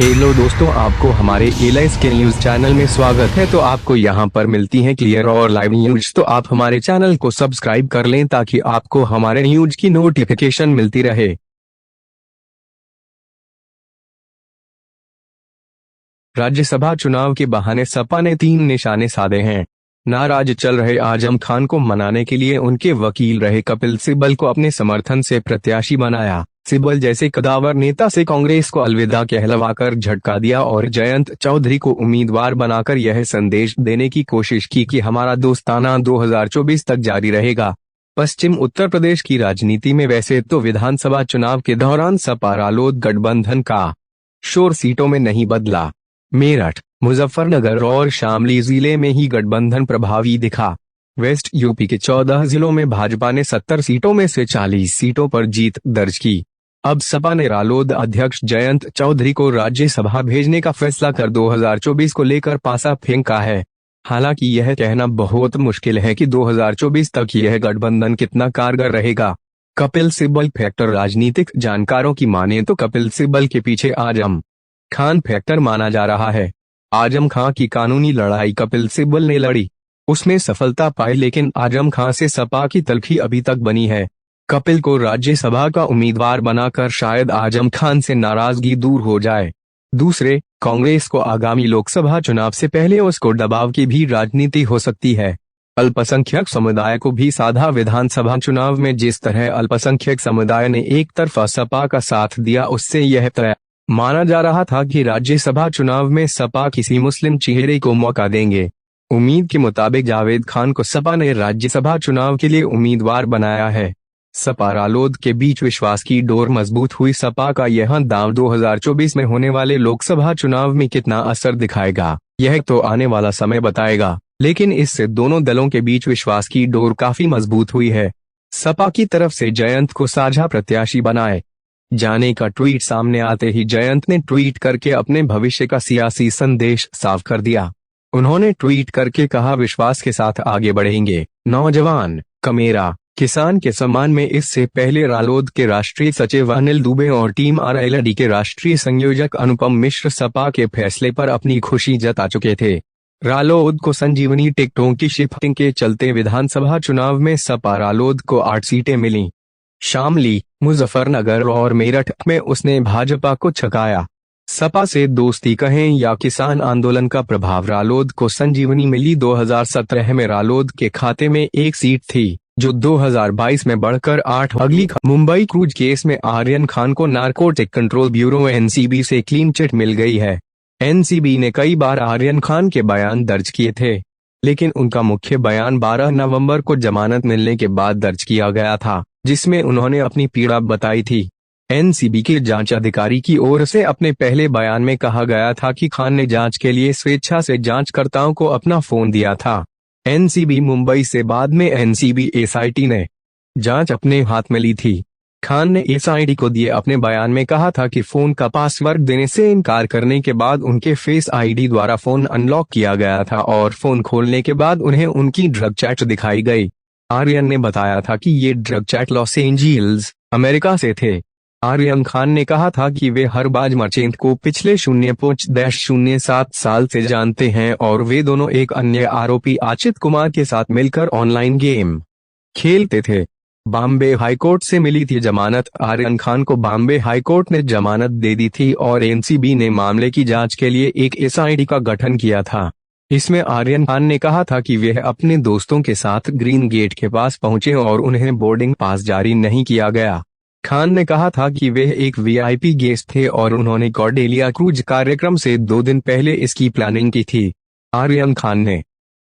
Hello दोस्तों, आपको हमारे एलाइस के न्यूज चैनल में स्वागत है। तो आपको यहां पर मिलती हैं क्लियर और लाइव न्यूज। तो आप हमारे चैनल को सब्सक्राइब कर लें ताकि आपको हमारे न्यूज की नोटिफिकेशन मिलती रहे। राज्यसभा चुनाव के बहाने सपा ने 3 निशाने साधे हैं। नाराज चल रहे आजम खान को मनाने के लिए उनके वकील रहे कपिल सिब्बल को अपने समर्थन से प्रत्याशी बनाया। सिब्बल जैसे कदावर नेता से कांग्रेस को अलविदा कहलवाकर झटका दिया और जयंत चौधरी को उम्मीदवार बनाकर यह संदेश देने की कोशिश की कि हमारा दोस्ताना 2024 तक जारी रहेगा। पश्चिम उत्तर प्रदेश की राजनीति में वैसे तो विधानसभा चुनाव के दौरान सपा रालोद गठबंधन का शोर सीटों में नहीं बदला। मेरठ, मुजफ्फरनगर और शामली जिले में ही गठबंधन प्रभावी दिखा। वेस्ट यूपी के 14 जिलों में भाजपा ने 70 सीटों में से 40 सीटों पर जीत दर्ज की। अब सपा ने रालोद अध्यक्ष जयंत चौधरी को राज्यसभा भेजने का फैसला कर 2024 को लेकर पासा फेंका है। हालांकि यह कहना बहुत मुश्किल है कि 2024 तक यह गठबंधन कितना कारगर रहेगा। कपिल सिब्बल फैक्टर, राजनीतिक जानकारों की माने तो कपिल सिब्बल के पीछे आजम खान फैक्टर माना जा रहा है। आजम खान की कानूनी लड़ाई कपिल सिब्बल ने लड़ी, उसमें सफलता पाई, लेकिन आजम खान से सपा की तलखी अभी तक बनी है। कपिल को राज्यसभा का उम्मीदवार बनाकर शायद आजम खान से नाराजगी दूर हो जाए। दूसरे, कांग्रेस को आगामी लोकसभा चुनाव से पहले उसको दबाव की भी राजनीति हो सकती है। अल्पसंख्यक समुदाय को भी साधा विधानसभा चुनाव में जिस तरह अल्पसंख्यक समुदाय ने एक तरफा सपा का साथ दिया, उससे यह तय माना जा रहा था कि राज्यसभा चुनाव में सपा किसी मुस्लिम चेहरे को मौका देंगे। उम्मीद के मुताबिक जावेद खान को सपा ने राज्यसभा चुनाव के लिए उम्मीदवार बनाया है। सपा रालोद के बीच विश्वास की डोर मजबूत हुई। सपा का यह दांव 2024 में होने वाले लोकसभा चुनाव में कितना असर दिखाएगा, यह तो आने वाला समय बताएगा, लेकिन इससे दोनों दलों के बीच विश्वास की डोर काफी मजबूत हुई है। सपा की तरफ से जयंत को साझा प्रत्याशी बनाए जाने का ट्वीट सामने आते ही जयंत ने ट्वीट करके अपने भविष्य का सियासी संदेश साफ कर दिया। उन्होंने ट्वीट करके कहा, विश्वास के साथ आगे बढ़ेंगे। नौजवान कमेरा किसान के सम्मान में इससे पहले रालोद के राष्ट्रीय सचिव अनिल दुबे और टीम आरएलडी के राष्ट्रीय संयोजक अनुपम मिश्र सपा के फैसले पर अपनी खुशी जता चुके थे। रालोद को संजीवनी टिकटों की शिफ्टिंग के चलते विधानसभा चुनाव में सपा रालोद को 8 सीटें मिली। शामली, मुजफ्फरनगर और मेरठ में उसने भाजपा को छकाया। सपा से दोस्ती कहें या किसान आंदोलन का प्रभाव, रालोद को संजीवनी मिली। 2017 में रालोद के खाते में 1 सीट थी, जो 2022 में बढ़कर 8। अगली मुंबई क्रूज केस में आर्यन खान को नारकोटिक कंट्रोल ब्यूरो एनसीबी से क्लीन चिट मिल गई है। एनसीबी ने कई बार आर्यन खान के बयान दर्ज किए थे, लेकिन उनका मुख्य बयान 12 नवंबर को जमानत मिलने के बाद दर्ज किया गया था, जिसमें उन्होंने अपनी पीड़ा बताई थी। एनसीबी के जांच अधिकारी की ओर से अपने पहले बयान में कहा गया था कि खान ने जांच के लिए स्वेच्छा से जांचकर्ताओं को अपना फोन दिया था। एनसीबी मुंबई से बाद में एनसीबी एसआईटी ने जांच अपने हाथ में ली थी। खान ने एसआईटी को दिए अपने बयान में कहा था कि फोन का पासवर्ड देने से इनकार करने के बाद उनके फेस आईडी द्वारा फोन अनलॉक किया गया था और फोन खोलने के बाद उन्हें उनकी ड्रग चैट दिखाई गई। आर्यन ने बताया था कि ये drug chat Los Angeles, America से थे। आर्यन खान ने कहा था कि वे हरबाज मर्चेंट को पिछले 0.07 साल से जानते हैं और वे दोनों एक अन्य आरोपी आचित कुमार के साथ मिलकर ऑनलाइन गेम खेलते थे। बॉम्बे हाईकोर्ट से मिली थी जमानत। आर्यन खान को बॉम्बे हाईकोर्ट ने जमानत दे दी थी और एनसीबी ने मामले की जांच के लिए एक एसआईटी का गठन किया था। इसमें आर्यन खान ने कहा था कि वह अपने दोस्तों के साथ ग्रीन गेट के पास पहुंचे और उन्हें बोर्डिंग पास जारी नहीं किया गया। खान ने कहा था कि वे एक वीआईपी गेस्ट थे और उन्होंने कॉर्डेलिया क्रूज कार्यक्रम से 2 दिन पहले इसकी प्लानिंग की थी। आर्यन खान ने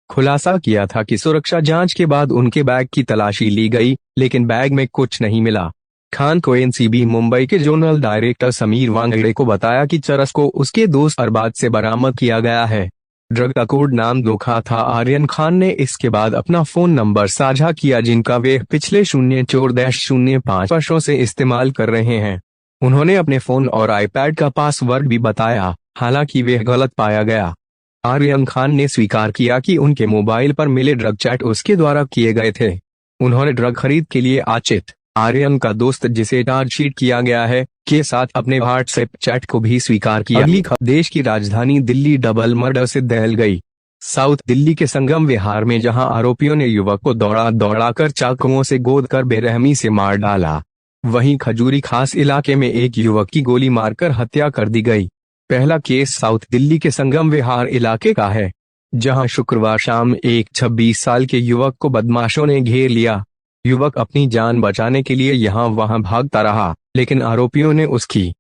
खुलासा किया था कि सुरक्षा जांच के बाद उनके बैग की तलाशी ली गई, लेकिन बैग में कुछ नहीं मिला। खान को एनसीबी मुंबई के जोनल डायरेक्टर समीर वांगड़े को बताया कि चरस को उसके दोस्त अरबाज से बरामद किया गया है। ड्रग का कोड नाम धोखा था। आर्यन खान ने इसके बाद अपना फोन नंबर साझा किया, जिनका वे पिछले 0.05 वर्षों से इस्तेमाल कर रहे हैं। उन्होंने अपने फोन और आईपैड का पासवर्ड भी बताया, हालांकि वे गलत पाया गया। आर्यन खान ने स्वीकार किया कि उनके मोबाइल पर मिले ड्रग चैट उसके द्वारा किए गए थे। उन्होंने ड्रग खरीद के लिए आचित, आर्यन का दोस्त जिसे चार्जशीट किया गया है, के साथ अपने व्हाट्सएप चैट को भी स्वीकार किया। अगली खबर, देश की राजधानी दिल्ली डबल मर्डर से दहल गई। साउथ दिल्ली के संगम विहार में जहां आरोपियों ने युवक को दौड़ा दौड़ाकर चाकुओं से गोदकर बेरहमी से मार डाला, वहीं खजूरी खास इलाके में एक युवक की गोली मारकर हत्या कर दी गई। पहला केस साउथ दिल्ली के संगम विहार इलाके का है, जहां शुक्रवार शाम एक 26 साल के युवक को बदमाशों ने घेर लिया। युवक अपनी जान बचाने के लिए यहां वहां भागता रहा, लेकिन आरोपियों ने उसकी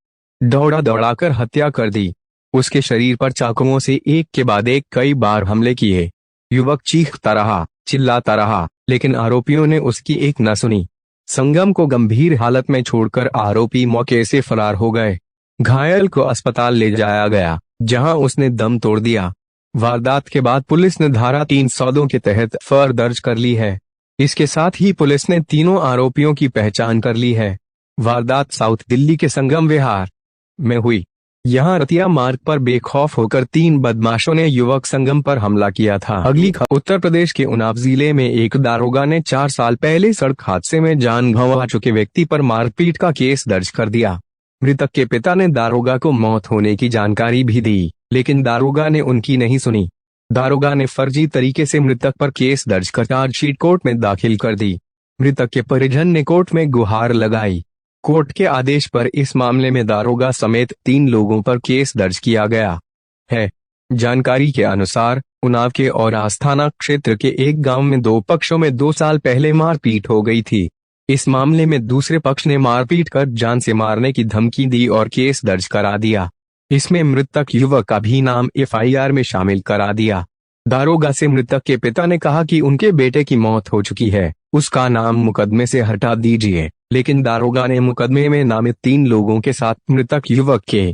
दौड़ा दौड़ाकर हत्या कर दी। उसके शरीर पर चाकुओं से एक के बाद एक कई बार हमले किए। युवक चीखता रहा, चिल्लाता रहा, लेकिन आरोपियों ने उसकी एक न सुनी। संगम को गंभीर हालत में छोड़कर आरोपी मौके से फरार हो गए। घायल को अस्पताल ले जाया गया, जहां उसने दम तोड़ दिया। वारदात के बाद पुलिस ने धारा 302 के तहत एफआईआर दर्ज कर ली है। इसके साथ ही पुलिस ने तीनों आरोपियों की पहचान कर ली है। वारदात साउथ दिल्ली के संगम विहार में हुई। यहां रतिया मार्ग पर बेखौफ होकर 3 बदमाशों ने युवक संगम पर हमला किया था। अगली खबर, उत्तर प्रदेश के उन्नाव जिले में एक दारोगा ने 4 साल पहले सड़क हादसे में जान गंवा चुके व्यक्ति पर मारपीट का केस दर्ज कर दिया। मृतक के पिता ने दारोगा को मौत होने की जानकारी भी दी, लेकिन दारोगा ने उनकी नहीं सुनी। दारोगा ने फर्जी तरीके से मृतक पर केस दर्ज कर चार्जशीट कोर्ट में दाखिल कर दी। मृतक के परिजन ने कोर्ट में गुहार लगाई। कोर्ट के आदेश पर इस मामले में दारोगा समेत 3 लोगों पर केस दर्ज किया गया है। जानकारी के अनुसार उन्नाव के और आस्थाना क्षेत्र के एक गांव में 2 पक्षों में 2 साल पहले मारपीट हो गई थी। इस मामले में दूसरे पक्ष ने मारपीट कर जान से मारने की धमकी दी और केस दर्ज करा दिया। इसमें मृतक युवक का भी नाम एफआईआर में शामिल करा दिया। दारोगा से मृतक के पिता ने कहा कि उनके बेटे की मौत हो चुकी है, उसका नाम मुकदमे से हटा दीजिए, लेकिन दारोगा ने मुकदमे में नामित 3 लोगों के साथ मृतक युवक के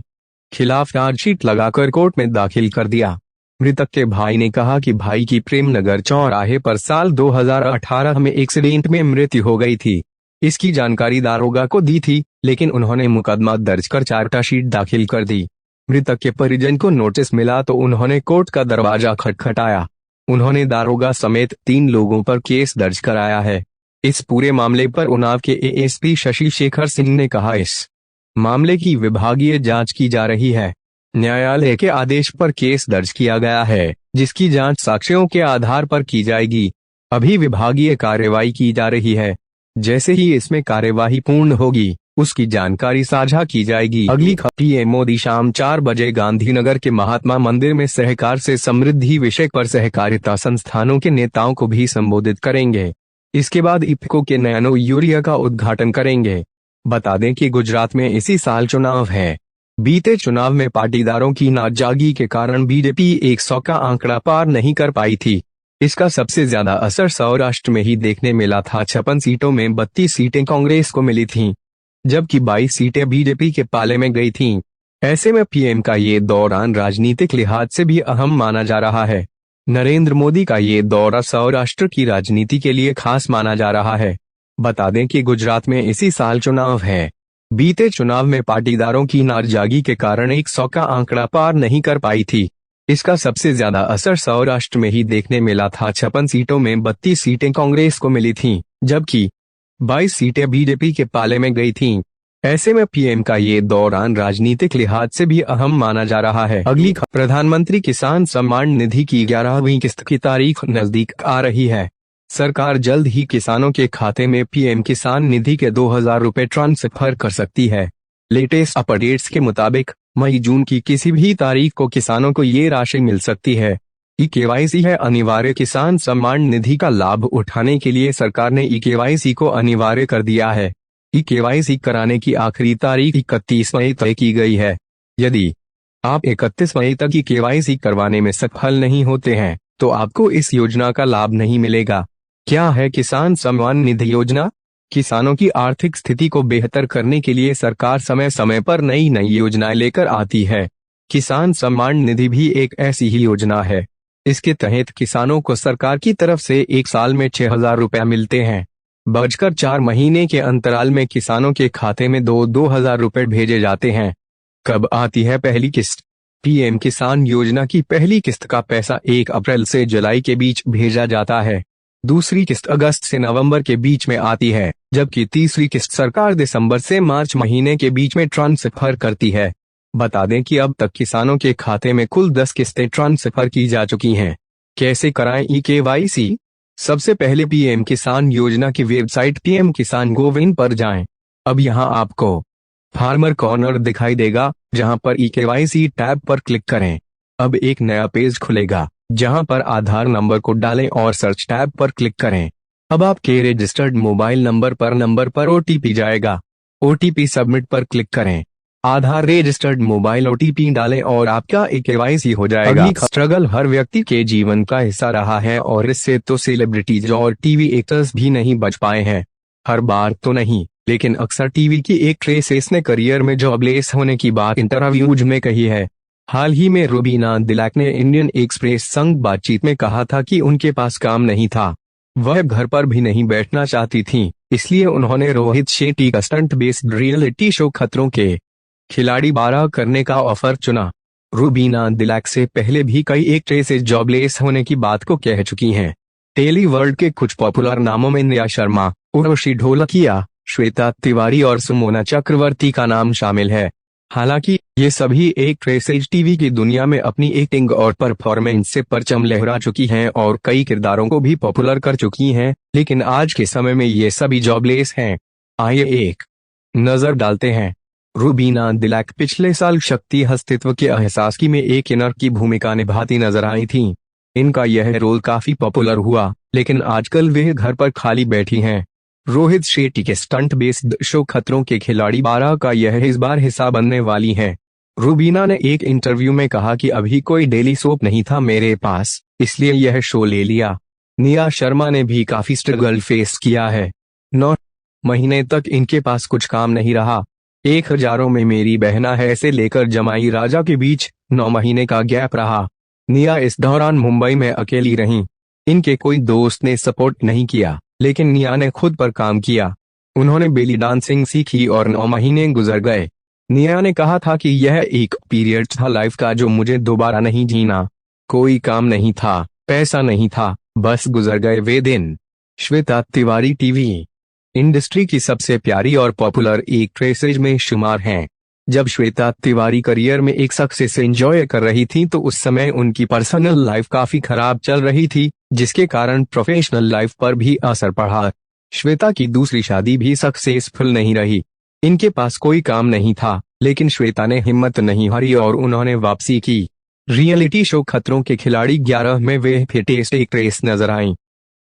खिलाफ चार्जशीट लगाकर कोर्ट में दाखिल कर दिया। मृतक के भाई ने कहा कि भाई की प्रेमनगर चौराहे पर साल 2018 में एक्सीडेंट में मृत्यु हो गई थी। इसकी जानकारी दारोगा को दी थी, लेकिन उन्होंने मुकदमा दर्ज कर चार्जशीट दाखिल कर दी। मृतक के परिजन को नोटिस मिला तो उन्होंने कोर्ट का दरवाजा खटखटाया। उन्होंने दारोगा समेत 3 लोगों पर केस दर्ज कराया है। इस पूरे मामले पर उन्नाव के एएसपी शशि शेखर सिंह ने कहा, इस मामले की विभागीय जांच की जा रही है। न्यायालय के आदेश पर केस दर्ज किया गया है, जिसकी जांच साक्ष्यों के आधार पर की जाएगी। अभी विभागीय कार्रवाई की जा रही है। जैसे ही इसमें कार्यवाही पूर्ण होगी, उसकी जानकारी साझा की जाएगी। अगली खबर, पीएम मोदी शाम 4 बजे गांधीनगर के महात्मा मंदिर में सहकार से समृद्धि विषय पर सहकारिता संस्थानों के नेताओं को भी संबोधित करेंगे। इसके बाद इफ्को के नैनो यूरिया का उद्घाटन करेंगे। बता दें कि गुजरात में इसी साल चुनाव है। बीते चुनाव में पाटीदारों की नाजागी के कारण बीजेपी 100 का आंकड़ा पार नहीं कर पाई थी। इसका सबसे ज्यादा असर सौराष्ट्र में ही देखने मिला था। 56 सीटों में 32 सीटें कांग्रेस को मिली थीं, जबकि 22 सीटें बीजेपी के पाले में गई थीं। ऐसे में पीएम का ये दौरान राजनीतिक लिहाज से भी अहम माना जा रहा है। नरेंद्र मोदी का ये दौरा सौराष्ट्र की राजनीति के लिए खास माना जा रहा है। बता दें कि गुजरात में इसी साल चुनाव है। बीते चुनाव में पाटीदारों की नाराजगी के कारण 100 का आंकड़ा पार नहीं कर पाई थी। इसका सबसे ज्यादा असर सौराष्ट्र में ही देखने मिला था। 56 सीटों में 32 सीटें कांग्रेस को मिली थीं, जबकि 22 सीटें बीजेपी के पाले में गई थीं। ऐसे में पीएम का ये दौरान राजनीतिक लिहाज से भी अहम माना जा रहा है। अगली खबर, प्रधानमंत्री किसान सम्मान निधि की 11वीं किस्त की तारीख नजदीक आ रही है। सरकार जल्द ही किसानों के खाते में पीएम किसान निधि के 2000 रुपए ट्रांसफर कर सकती है। लेटेस्ट अपडेट्स के मुताबिक मई जून की किसी भी तारीख को किसानों को ये राशि मिल सकती है। ई-केवाईसी है अनिवार्य। किसान सम्मान निधि का लाभ उठाने के लिए सरकार ने ई-केवाईसी को अनिवार्य कर दिया है। ई-केवाईसी कराने की आखिरी तारीख 31 मई तय की गई है। यदि आप 31 मई तक ई-केवाईसी करवाने में सफल नहीं होते हैं, तो आपको इस योजना का लाभ नहीं मिलेगा। क्या है किसान सम्मान निधि योजना? किसानों की आर्थिक स्थिति को बेहतर करने के लिए सरकार समय समय पर नई नई योजनाएं लेकर आती है। किसान सम्मान निधि भी एक ऐसी ही योजना है। इसके तहत किसानों को सरकार की तरफ से 1 साल में 6000 रुपया मिलते हैं। बजकर 4 महीने के अंतराल में किसानों के खाते में 2-2000 रुपए भेजे जाते हैं। कब आती है पहली किस्त? पीएम किसान योजना की पहली किस्त का पैसा 1 अप्रैल से जुलाई के बीच भेजा जाता है। दूसरी किस्त अगस्त से नवंबर के बीच में आती है, जबकि तीसरी किस्त सरकार दिसंबर से मार्च महीने के बीच में ट्रांसफर करती है। बता दें कि अब तक किसानों के खाते में कुल 10 किस्तें ट्रांसफर की जा चुकी हैं। कैसे कराएं ई-केवाईसी? सबसे पहले पीएम किसान योजना की वेबसाइट पीएम किसान गोविन पर जाएं। अब यहां आपको फार्मर कॉर्नर दिखाई देगा, जहां पर ई-केवाईसी टैब पर क्लिक करें। अब एक नया पेज खुलेगा, जहां पर आधार नंबर को डालें और सर्च टैब पर क्लिक करें। अब आपके रजिस्टर्ड मोबाइल नंबर पर ओटीपी जाएगा। ओटीपी सबमिट पर क्लिक करें। आधार रजिस्टर्ड मोबाइल ओटीपी डालें और आपका ई-केवाईसी हो जाएगा। स्ट्रगल हर व्यक्ति के जीवन का हिस्सा रहा है और इससे तो सेलिब्रिटीज और टीवी एक्टर्स भी नहीं बच पाए हैं। हर बार तो नहीं, लेकिन अक्सर टीवी की एक्ट्रेसेस ने करियर में जॉबलेस होने की बात इंटरव्यूज में कही है। हाल ही में रूबीना दिलैक ने इंडियन एक्सप्रेस संग बातचीत में कहा था कि उनके पास काम नहीं था, वह घर पर भी नहीं बैठना चाहती थीं, इसलिए उन्होंने रोहित शेट्टी का स्टंट बेस्ड रियलिटी शो खतरों के खिलाड़ी 12 करने का ऑफर चुना। रूबीना दिलैक से पहले भी कई एक्ट्रेसेस जॉबलेस होने की बात को कह चुकी हैं। टेली वर्ल्ड के कुछ पॉपुलर नामों में निया शर्मा, उर्वशी ढोलकिया, श्वेता तिवारी और सुमोना चक्रवर्ती का नाम शामिल है। हालांकि ये सभी एक्ट्रेसेस टीवी की दुनिया में अपनी एक्टिंग और परफॉर्मेंस से परचम लहरा चुकी हैं और कई किरदारों को भी पॉपुलर कर चुकी हैं, लेकिन आज के समय में ये सभी जॉबलेस हैं। आइए एक नजर डालते हैं। रूबीना दिलैक पिछले साल शक्ति अस्तित्व के एहसास की में एक इनर की भूमिका निभाती नजर आई थीं। इनका यह रोल काफी पॉपुलर हुआ, लेकिन आजकल वे घर पर खाली बैठी हैं। रोहित शेट्टी के स्टंट बेस्ड शो खतरों के खिलाड़ी 12 का यह इस बार हिस्सा बनने वाली है। रूबीना ने एक इंटरव्यू में कहा कि अभी कोई डेली सोप नहीं था मेरे पास, इसलिए यह शो ले लिया। निया शर्मा ने भी काफी स्ट्रगल फेस किया है। 9 महीने तक इनके पास कुछ काम नहीं रहा। 1000 में मेरी बहना है से लेकर जमाई राजा के बीच 9 महीने का गैप रहा। निया इस दौरान मुंबई में अकेली रहीं। इनके कोई दोस्त ने सपोर्ट नहीं किया, लेकिन निया ने खुद पर काम किया। उन्होंने बेली डांसिंग सीखी और 9 महीने गुजर गए। निया ने कहा था कि यह एक पीरियड था लाइफ का जो मुझे दोबारा नहीं जीना। कोई काम नहीं था, पैसा नहीं था, बस गुजर गए वे दिन। श्वेता तिवारी टीवी इंडस्ट्री की सबसे प्यारी और पॉपुलर एक्ट्रेसेज में शुमार हैं। जब श्वेता तिवारी करियर में एक सक्सेस एंजॉय कर रही थी तो उस समय उनकी पर्सनल लाइफ काफी खराब चल रही थी, जिसके कारण प्रोफेशनल लाइफ पर भी असर पड़ा। श्वेता की दूसरी शादी भी सक्सेसफुल नहीं रही। इनके पास कोई काम नहीं था, लेकिन श्वेता ने हिम्मत नहीं हारी और उन्होंने वापसी की। रियलिटी शो खतरों के खिलाड़ी 11 में वे फिटेस्ट एक्ट्रेस नजर आईं।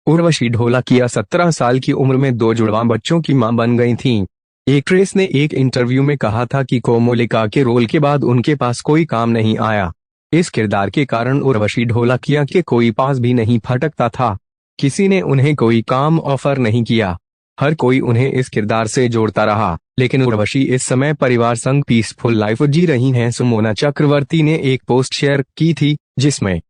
उर्वशी ढोलकिया 17 साल की उम्र में 2 जुड़वां बच्चों की मां बन गई थीं। एक्ट्रेस ने एक इंटरव्यू में कहा था कि कोमोलिका के रोल के बाद उनके पास कोई काम नहीं आया। इस किरदार के कारण उर्वशी ढोलकिया के कोई पास भी नहीं फटकता था। किसी ने उन्हें कोई काम ऑफर नहीं किया। हर कोई उन्हें इस किरदार से जोड़ता रहा, लेकिन उर्वशी इस समय परिवार संग पीसफुल लाइफ जी रही हैं। सुमोना चक्रवर्ती ने एक पोस्ट शेयर की थी, जिसमें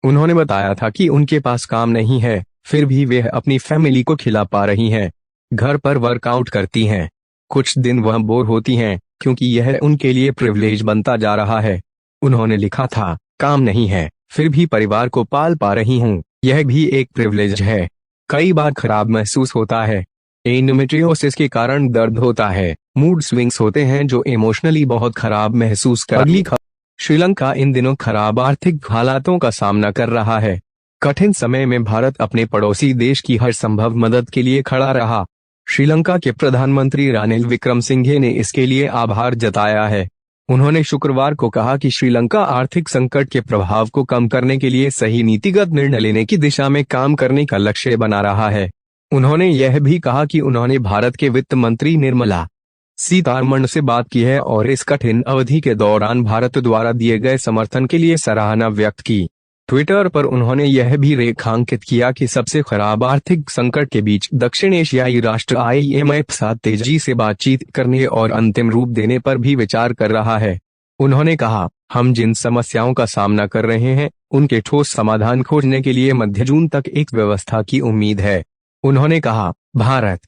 उन्होंने बताया था कि उनके पास काम नहीं है, फिर भी वे अपनी फैमिली को खिला पा रही हैं। घर पर वर्कआउट करती हैं। कुछ दिन वह बोर होती हैं, क्योंकि यह उनके लिए प्रिविलेज बनता जा रहा है। उन्होंने लिखा था, काम नहीं है, फिर भी परिवार को पाल पा रही हूँ, यह भी एक प्रिविलेज है। कई बार खराब महसूस होता है। एंडोमेट्रियोसिस के कारण दर्द होता है, मूड स्विंग्स होते हैं जो इमोशनली बहुत खराब महसूस कर। अगली खबर, श्रीलंका इन दिनों खराब आर्थिक हालातों का सामना कर रहा है। कठिन समय में भारत अपने पड़ोसी देश की हर संभव मदद के लिए खड़ा रहा। श्रीलंका के प्रधानमंत्री रानिल विक्रमसिंघे ने इसके लिए आभार जताया है। उन्होंने शुक्रवार को कहा कि श्रीलंका आर्थिक संकट के प्रभाव को कम करने के लिए सही नीतिगत निर्णय लेने की दिशा में काम करने का लक्ष्य बना रहा है। उन्होंने यह भी कहा कि उन्होंने भारत के वित्त मंत्री निर्मला सीतारमण से बात की है और इस कठिन अवधि के दौरान भारत द्वारा दिए गए समर्थन के लिए सराहना व्यक्त की। ट्विटर पर उन्होंने यह भी रेखांकित किया कि सबसे खराब आर्थिक संकट के बीच दक्षिण एशियाई राष्ट्र IMF साथ तेजी से बातचीत करने और अंतिम रूप देने पर भी विचार कर रहा है। उन्होंने कहा, हम जिन समस्याओं का सामना कर रहे हैं उनके ठोस समाधान खोजने के लिए मध्य जून तक एक व्यवस्था की उम्मीद है। उन्होंने कहा, भारत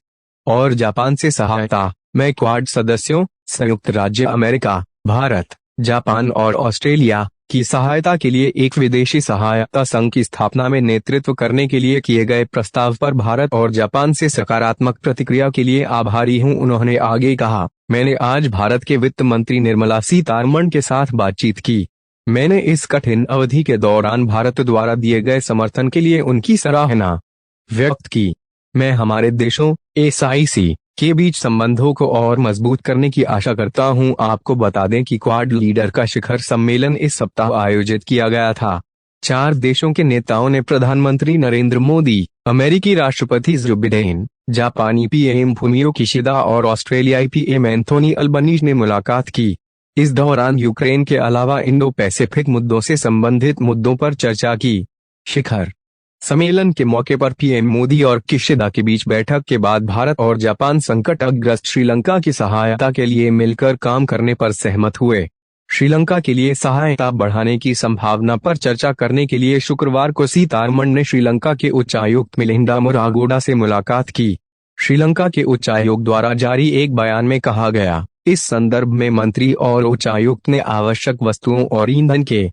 और जापान से सहायता। मैं क्वाड सदस्यों संयुक्त राज्य अमेरिका, भारत, जापान और ऑस्ट्रेलिया की सहायता के लिए एक विदेशी सहायता संघ की स्थापना में नेतृत्व करने के लिए किए गए प्रस्ताव पर भारत और जापान से सकारात्मक प्रतिक्रिया के लिए आभारी हूं। उन्होंने आगे कहा, मैंने आज भारत के वित्त मंत्री निर्मला सीतारमण के साथ बातचीत की। मैंने इस कठिन अवधि के दौरान भारत द्वारा दिए गए समर्थन के लिए उनकी सराहना व्यक्त की। मैं हमारे देशों SIC के बीच संबंधों को और मजबूत करने की आशा करता हूं। आपको बता दें कि क्वाड लीडर का शिखर सम्मेलन इस सप्ताह आयोजित किया गया था। 4 देशों के नेताओं ने प्रधानमंत्री नरेंद्र मोदी, अमेरिकी राष्ट्रपति जो बिडेन, जापानी PM फुमियो किशिदा और ऑस्ट्रेलियाई PM एंथोनी अल्बनीज ने मुलाकात की। इस दौरान यूक्रेन के अलावा इंडो पैसिफिक मुद्दों से संबंधित मुद्दों पर चर्चा की। शिखर सम्मेलन के मौके पर PM मोदी और किशिदा के बीच बैठक के बाद भारत और जापान संकटग्रस्त श्रीलंका की सहायता के लिए मिलकर काम करने पर सहमत हुए। श्रीलंका के लिए सहायता बढ़ाने की संभावना पर चर्चा करने के लिए शुक्रवार को सीतारमण ने श्रीलंका के उच्चायुक्त मिलिंडा मोरागोडा से मुलाकात की। श्रीलंका के उच्चायुक्त द्वारा जारी एक बयान में कहा गया, इस संदर्भ में मंत्री और उच्चायुक्त ने आवश्यक वस्तुओं और ईंधन के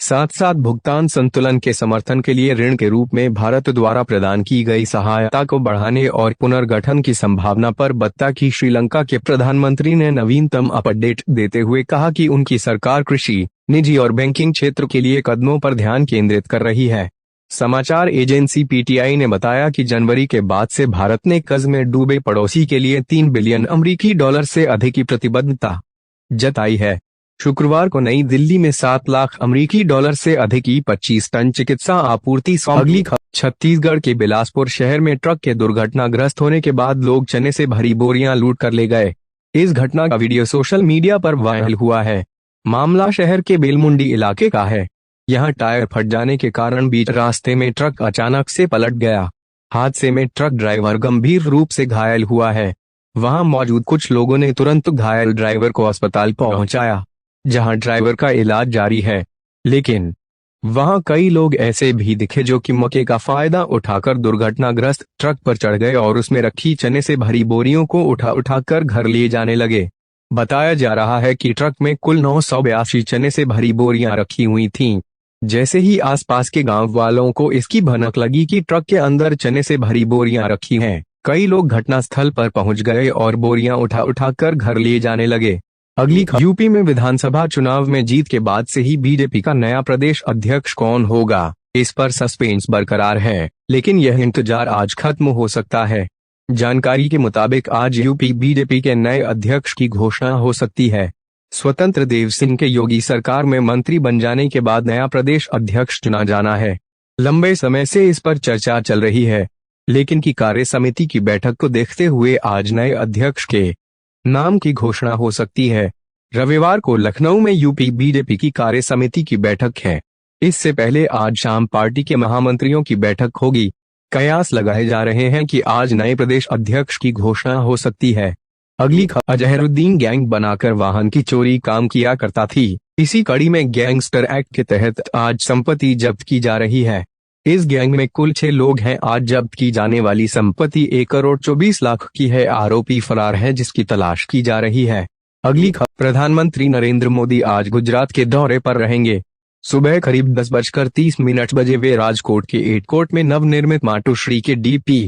साथ साथ भुगतान संतुलन के समर्थन के लिए ऋण के रूप में भारत द्वारा प्रदान की गई सहायता को बढ़ाने और पुनर्गठन की संभावना पर बता की। श्रीलंका के प्रधानमंत्री ने नवीनतम अपडेट देते हुए कहा कि उनकी सरकार कृषि, निजी और बैंकिंग क्षेत्र के लिए कदमों पर ध्यान केंद्रित कर रही है। समाचार एजेंसी PTI ने बताया कि जनवरी के बाद से भारत ने कर्ज में डूबे पड़ोसी के लिए $3 बिलियन से अधिक की प्रतिबद्धता जताई है। शुक्रवार को नई दिल्ली में $7 लाख से अधिक की 25 टन चिकित्सा आपूर्ति अगली छत्तीसगढ़ के बिलासपुर शहर में ट्रक के दुर्घटनाग्रस्त होने के बाद लोग चने से भरी बोरियां लूट कर ले गए। इस घटना का वीडियो सोशल मीडिया पर वायरल हुआ है। मामला शहर के बेलमुंडी इलाके का है। यहां टायर फट जाने के कारण बीच रास्ते में ट्रक अचानक से पलट गया। हादसे में ट्रक ड्राइवर गंभीर रूप से घायल हुआ है। वहां मौजूद कुछ लोगों ने तुरंत घायल ड्राइवर को अस्पताल पहुंचाया, जहां ड्राइवर का इलाज जारी है। लेकिन वहां कई लोग ऐसे भी दिखे जो कि मौके का फायदा उठाकर दुर्घटनाग्रस्त ट्रक पर चढ़ गए और उसमें रखी चने से भरी बोरियों को उठाकर घर ले जाने लगे। बताया जा रहा है कि ट्रक में कुल 982 चने से भरी बोरियां रखी हुई थीं। जैसे ही आसपास के गांव वालों को इसकी भनक लगी कि ट्रक के अंदर चने से भरी बोरियां रखी हैं, कई लोग घटनास्थल पर पहुंच गए और बोरियां उठाकर घर ले जाने लगे। अगली यूपी में विधानसभा चुनाव में जीत के बाद से ही बीजेपी का नया प्रदेश अध्यक्ष कौन होगा, इस पर सस्पेंस बरकरार है, लेकिन यह इंतजार आज खत्म हो सकता है। जानकारी के मुताबिक आज यूपी बीजेपी के नए अध्यक्ष की घोषणा हो सकती है। स्वतंत्र देव सिंह के योगी सरकार में मंत्री बन जाने के बाद नया प्रदेश अध्यक्ष चुना जाना है। लंबे समय से इस पर चर्चा चल रही है, लेकिन की कार्य समिति की बैठक को देखते हुए आज नए अध्यक्ष के नाम की घोषणा हो सकती है। रविवार को लखनऊ में यूपी बीजेपी की कार्य समिति की बैठक है। इससे पहले आज शाम पार्टी के महामंत्रियों की बैठक होगी। कयास लगाए जा रहे हैं कि आज नए प्रदेश अध्यक्ष की घोषणा हो सकती है। अगली अजहरुद्दीन गैंग बनाकर वाहन की चोरी काम किया करता थी। इसी कड़ी में गैंगस्टर एक्ट के तहत आज संपत्ति जब्त की जा रही है। इस गैंग में कुल 6 लोग हैं। आज जब्त की जाने वाली संपत्ति 1,24,00,000 की है। आरोपी फरार है, जिसकी तलाश की जा रही है। अगली प्रधानमंत्री नरेंद्र मोदी आज गुजरात के दौरे पर रहेंगे। सुबह करीब 10:30 बजे वे राजकोट के एटकोट में नवनिर्मित मातोश्री के DP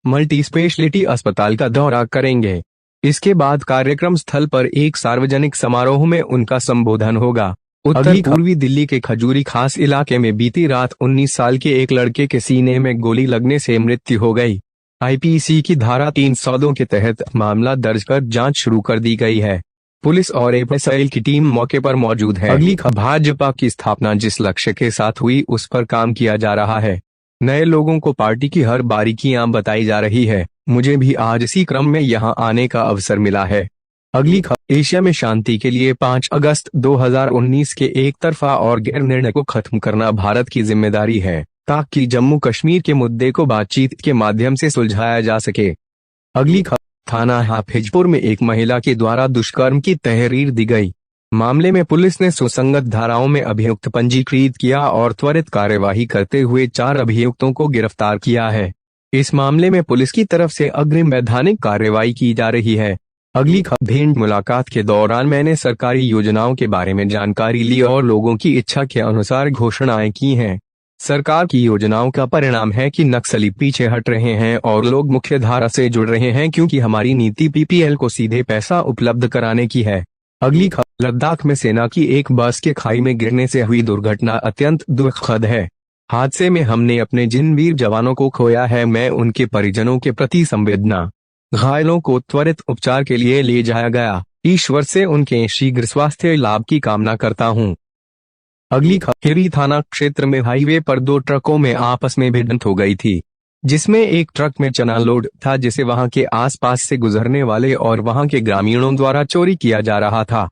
मल्टी स्पेशलिटी अस्पताल का दौरा करेंगे। इसके बाद कार्यक्रम स्थल पर एक सार्वजनिक समारोह में उनका संबोधन होगा। उत्तर पूर्वी दिल्ली के खजूरी खास इलाके में बीती रात 19 साल के एक लड़के के सीने में गोली लगने से मृत्यु हो गई। IPC की धारा 302 के तहत मामला दर्ज कर जांच शुरू कर दी गई है। पुलिस और FSL की टीम मौके पर मौजूद है। अगली भाजपा की स्थापना जिस लक्ष्य के साथ हुई उस पर काम किया जा रहा है। नए लोगों को पार्टी की हर बारीकियां बताई जा रही है। मुझे भी आज इसी क्रम में यहां आने का अवसर मिला है। अगली एशिया में शांति के लिए 5 अगस्त 2019 के एक तरफा और गैर निर्णय को खत्म करना भारत की जिम्मेदारी है, ताकि जम्मू कश्मीर के मुद्दे को बातचीत के माध्यम से सुलझाया जा सके। अगली थाना हाफिजपुर में एक महिला के द्वारा दुष्कर्म की तहरीर दी गई। मामले में पुलिस ने सुसंगत धाराओं में अभियुक्त पंजीकृत किया और त्वरित कार्यवाही करते हुए 4 अभियुक्तों को गिरफ्तार किया है। इस मामले में पुलिस की तरफ से अग्रिम वैधानिक कार्रवाई की जा रही है। अगली भेंट मुलाकात के दौरान मैंने सरकारी योजनाओं के बारे में जानकारी ली और लोगों की इच्छा के अनुसार घोषणाएं की हैं। सरकार की योजनाओं का परिणाम है कि नक्सली पीछे हट रहे हैं और लोग मुख्य धारा से जुड़ रहे हैं, क्योंकि हमारी नीति पीपीएल को सीधे पैसा उपलब्ध कराने की है। अगली लद्दाख में सेना की एक बस के खाई में गिरने से हुई दुर्घटना अत्यंत दुखद है। हादसे में हमने अपने जिन वीर जवानों को खोया है, मैं उनके परिजनों के प्रति संवेदना। घायलों को त्वरित उपचार के लिए ले जाया गया। ईश्वर से उनके शीघ्र स्वास्थ्य लाभ की कामना करता हूं। अगली खीरी थाना क्षेत्र में हाईवे पर 2 ट्रकों में आपस में भिड़ंत हो गई थी, जिसमें एक ट्रक में चना लोड था जिसे वहां के आसपास से गुजरने वाले और वहां के ग्रामीणों द्वारा चोरी किया जा रहा था।